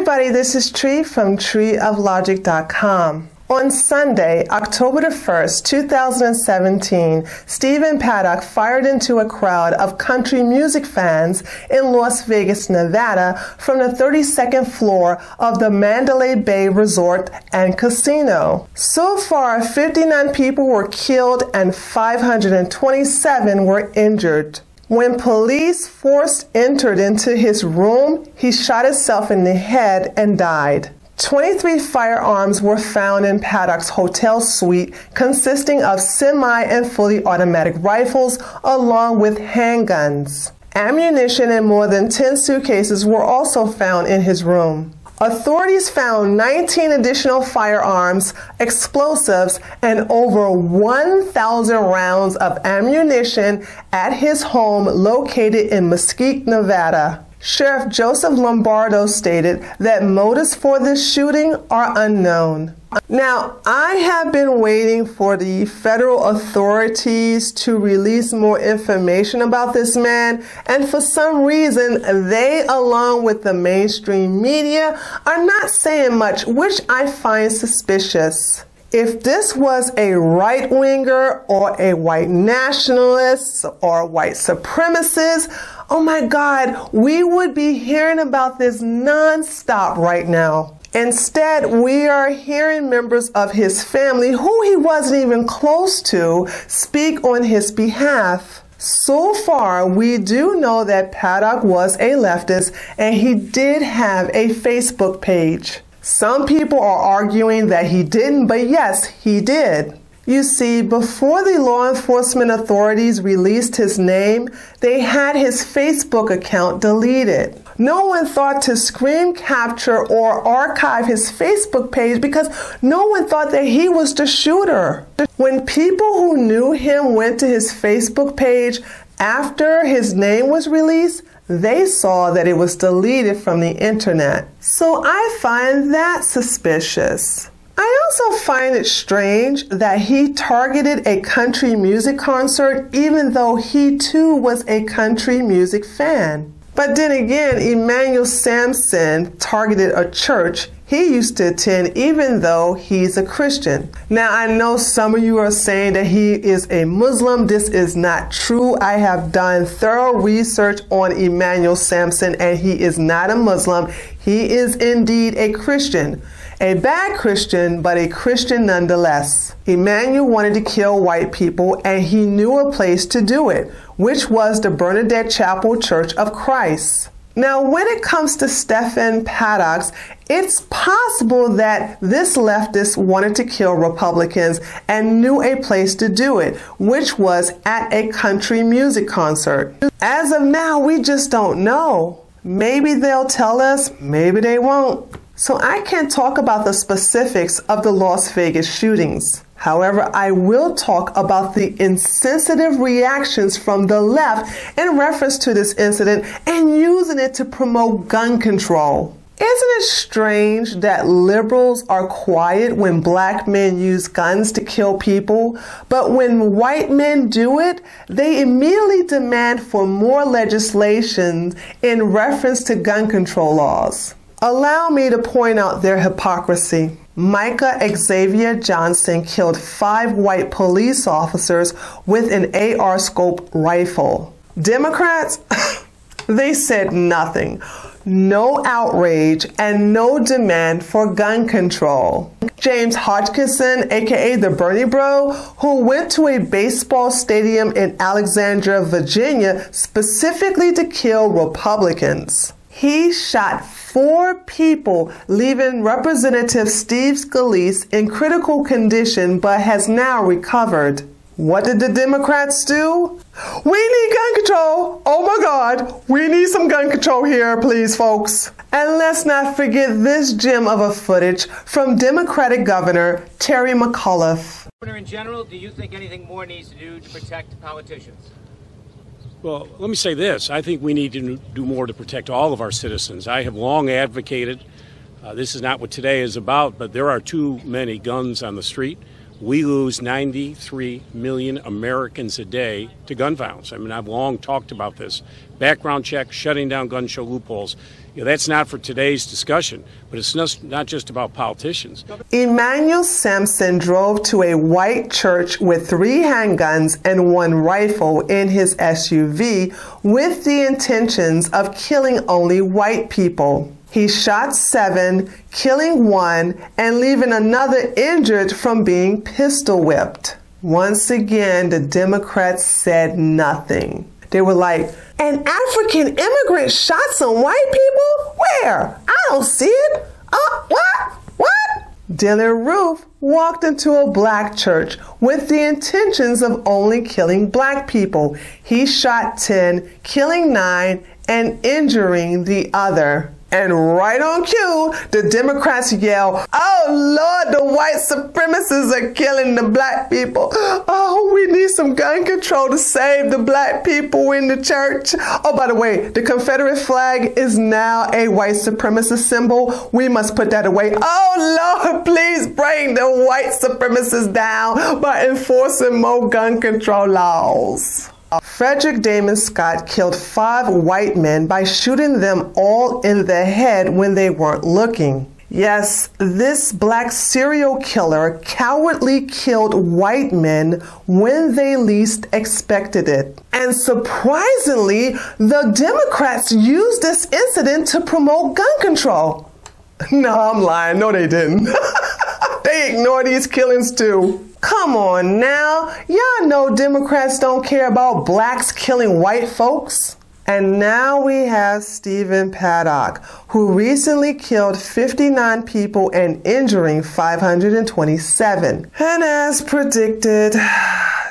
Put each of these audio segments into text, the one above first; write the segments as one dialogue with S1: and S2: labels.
S1: everybody, this is Tree from treeoflogic.com. On Sunday, October the 1st, 2017, Stephen Paddock fired into a crowd of country music fans in Las Vegas, Nevada from the 32nd floor of the Mandalay Bay Resort and Casino. So far, 59 people were killed and 527 were injured. When police force entered into his room, he shot himself in the head and died. 23 firearms were found in Paddock's hotel suite, consisting of semi and fully automatic rifles along with handguns. Ammunition and more than 10 suitcases were also found in his room. Authorities found 19 additional firearms, explosives, and over 1,000 rounds of ammunition at his home located in Mesquite, Nevada. Sheriff Joseph Lombardo stated that motives for this shooting are unknown. Now, I have been waiting for the federal authorities to release more information about this man, and for some reason, they, along with the mainstream media, are not saying much, which I find suspicious. If this was a right-winger or a white nationalist or a white supremacist, oh my God, we would be hearing about this nonstop right now. Instead, we are hearing members of his family, who he wasn't even close to, speak on his behalf. So far, we do know that Paddock was a leftist and he did have a Facebook page. Some people are arguing that he didn't, but yes, he did. You see, before the law enforcement authorities released his name, they had his Facebook account deleted. No one thought to screen capture or archive his Facebook page because no one thought that he was the shooter. When people who knew him went to his Facebook page after his name was released, they saw that it was deleted from the internet. So I find that suspicious. I also find it strange that he targeted a country music concert even though he too was a country music fan. But then again, Emmanuel Sampson targeted a church he used to attend even though he's a Christian. Now, I know some of you are saying that he is a Muslim. This is not true. I have done thorough research on Emmanuel Sampson and he is not a Muslim. He is indeed a Christian. A bad Christian, but a Christian nonetheless. Emmanuel wanted to kill white people and he knew a place to do it, which was the Bernadette Chapel Church of Christ. Now, when it comes to Stephen Paddock, it's possible that this leftist wanted to kill Republicans and knew a place to do it, which was at a country music concert. As of now, we just don't know. Maybe they'll tell us, maybe they won't. So I can't talk about the specifics of the Las Vegas shootings. However, I will talk about the insensitive reactions from the left in reference to this incident and using it to promote gun control. Isn't it strange that liberals are quiet when black men use guns to kill people, but when white men do it, they immediately demand for more legislation in reference to gun control laws? Allow me to point out their hypocrisy. Micah Xavier Johnson killed 5 white police officers with an AR scope rifle. Democrats, they said nothing. No outrage and no demand for gun control. James Hodgkinson, aka the Bernie Bro, who went to a baseball stadium in Alexandria, Virginia, specifically to kill Republicans. He shot 4 people, leaving Representative Steve Scalise in critical condition, but has now recovered. What did the Democrats do? We need gun control. Oh my God, we need some gun control here, please, folks. And let's not forget this gem of a footage from Democratic Governor Terry McAuliffe.
S2: Governor, in general, do you think anything more needs to do to protect politicians?
S3: Well, let me say this. I think we need to do more to protect all of our citizens. I have long advocated, this is not what today is about, but there are too many guns on the street. We lose 93 million Americans a day to gun violence. I mean, I've long talked about this. Background check, shutting down gun show loopholes. That's not for today's discussion, but it's not just about politicians.
S1: Emmanuel Sampson drove to a white church with 3 handguns and 1 rifle in his SUV with the intentions of killing only white people. He shot 7, killing 1 and leaving another injured from being pistol whipped. Once again, the Democrats said nothing. They were like, an African immigrant shot some white people? Where? I don't see it. What? Dylan Roof walked into a black church with the intentions of only killing black people. He shot 10, killing 9, and injuring the other. And right on cue, the Democrats yell, oh Lord, the white supremacists are killing the black people. Oh, we need some gun control to save the black people in the church. Oh, by the way, the Confederate flag is now a white supremacist symbol. We must put that away. Oh Lord, please bring the white supremacists down by enforcing more gun control laws. Frederick Damon Scott killed 5 white men by shooting them all in the head when they weren't looking. Yes, this black serial killer cowardly killed white men when they least expected it. And surprisingly, the Democrats used this incident to promote gun control. No, I'm lying. No, they didn't. They ignore these killings too. Come on now, y'all know Democrats don't care about blacks killing white folks. And now we have Stephen Paddock, who recently killed 59 people and injuring 527. And as predicted,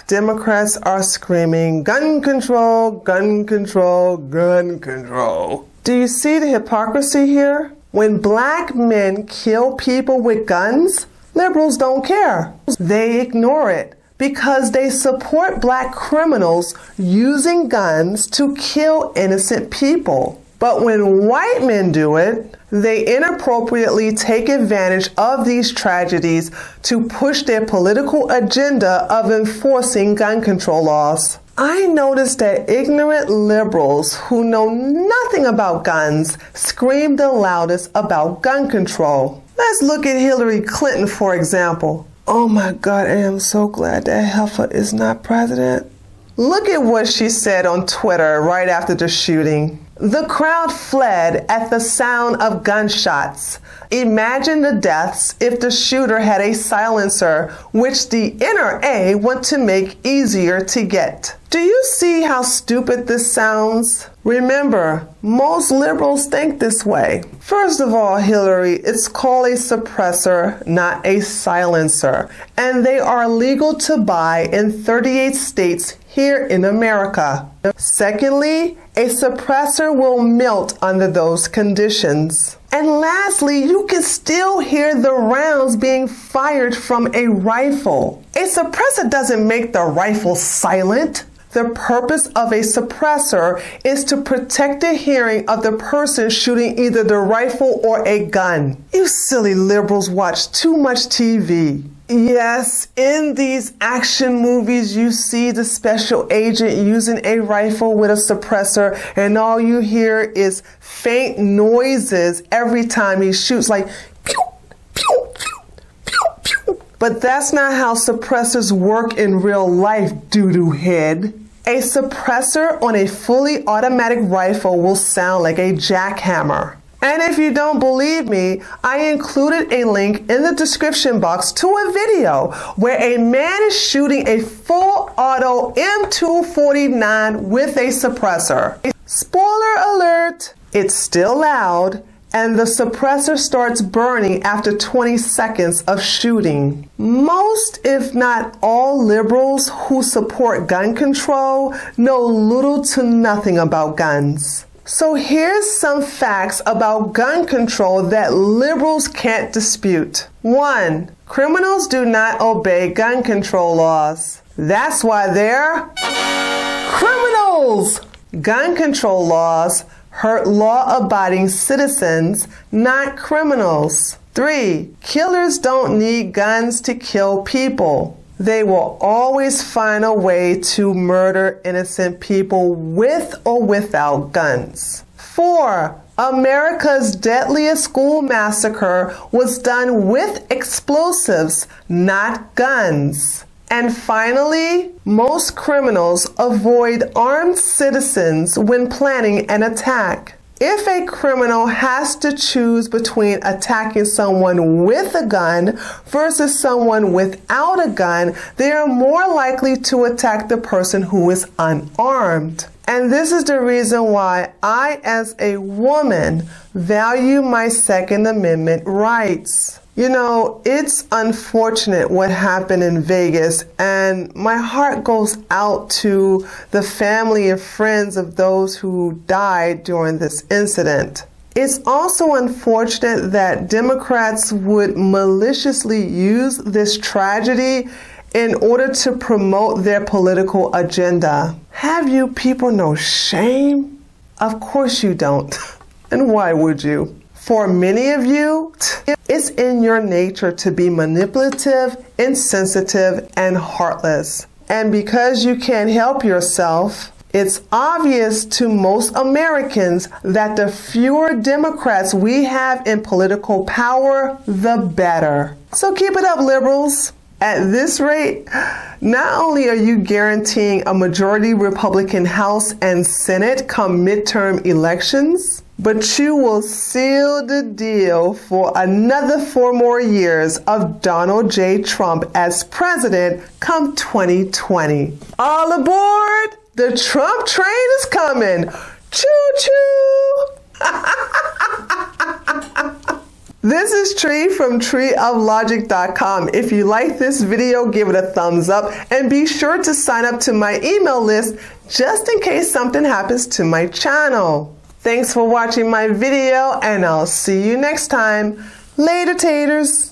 S1: Democrats are screaming, gun control, gun control, gun control. Do you see the hypocrisy here? When black men kill people with guns, liberals don't care. They ignore it because they support black criminals using guns to kill innocent people. But when white men do it, they inappropriately take advantage of these tragedies to push their political agenda of enforcing gun control laws. I noticed that ignorant liberals who know nothing about guns scream the loudest about gun control. Let's look at Hillary Clinton, for example. Oh my God, I am so glad that heifer is not president. Look at what she said on Twitter right after the shooting. The crowd fled at the sound of gunshots. Imagine the deaths if the shooter had a silencer, which the NRA want to make easier to get. Do you see how stupid this sounds? Remember, most liberals think this way. First of all, Hillary, it's called a suppressor, not a silencer, and they are legal to buy in 38 states here in America. Secondly, a suppressor will melt under those conditions. And lastly, you can still hear the rounds being fired from a rifle. A suppressor doesn't make the rifle silent. The purpose of a suppressor is to protect the hearing of the person shooting either the rifle or a gun. You silly liberals watch too much TV. Yes, in these action movies, you see the special agent using a rifle with a suppressor, and all you hear is faint noises every time he shoots, like pew, pew, pew, pew, pew. But that's not how suppressors work in real life, doo-doo head. A suppressor on a fully automatic rifle will sound like a jackhammer. And if you don't believe me, I included a link in the description box to a video where a man is shooting a full auto M249 with a suppressor. Spoiler alert, it's still loud, and the suppressor starts burning after 20 seconds of shooting. Most, if not all, liberals who support gun control know little to nothing about guns. So here's some facts about gun control that liberals can't dispute. 1. Criminals do not obey gun control laws. That's why they're criminals! Gun control laws hurt law-abiding citizens, not criminals. 3. Killers don't need guns to kill people. They will always find a way to murder innocent people with or without guns. 4. America's deadliest school massacre was done with explosives, not guns. And finally, most criminals avoid armed citizens when planning an attack. If a criminal has to choose between attacking someone with a gun versus someone without a gun, they are more likely to attack the person who is unarmed. And this is the reason why I, as a woman, value my Second Amendment rights. You know, it's unfortunate what happened in Vegas, and my heart goes out to the family and friends of those who died during this incident. It's also unfortunate that Democrats would maliciously use this tragedy in order to promote their political agenda. Have you people no shame? Of course you don't. And why would you? For many of you, it's in your nature to be manipulative, insensitive, and heartless. And because you can't help yourself, it's obvious to most Americans that the fewer Democrats we have in political power, the better. So keep it up, liberals. At this rate, not only are you guaranteeing a majority Republican House and Senate come midterm elections, but you will seal the deal for another 4 more years of Donald J. Trump as president come 2020. All aboard! The Trump train is coming! Choo-choo! This is Tree from treeoflogic.com. If you like this video, give it a thumbs up and be sure to sign up to my email list just in case something happens to my channel. Thanks for watching my video, and I'll see you next time. Later, taters.